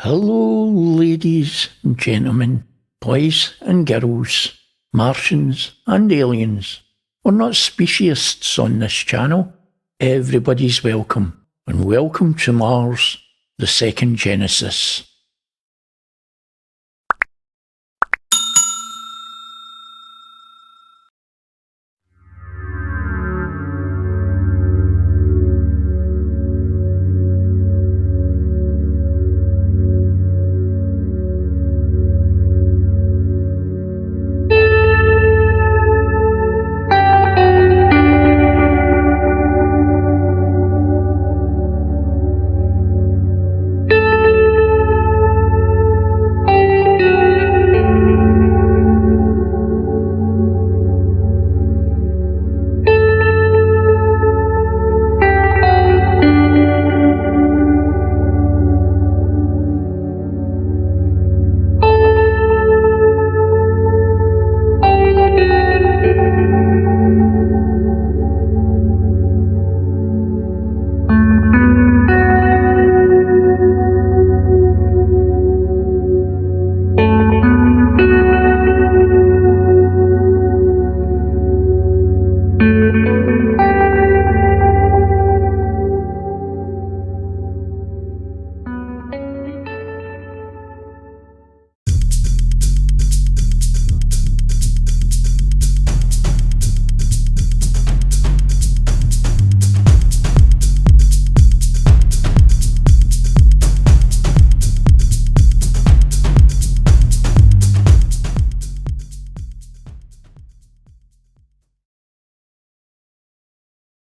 Hello, ladies and gentlemen, boys and girls, Martians and aliens. We're not speciesists on this channel. Everybody's welcome, and welcome to Mars, the second Genesis.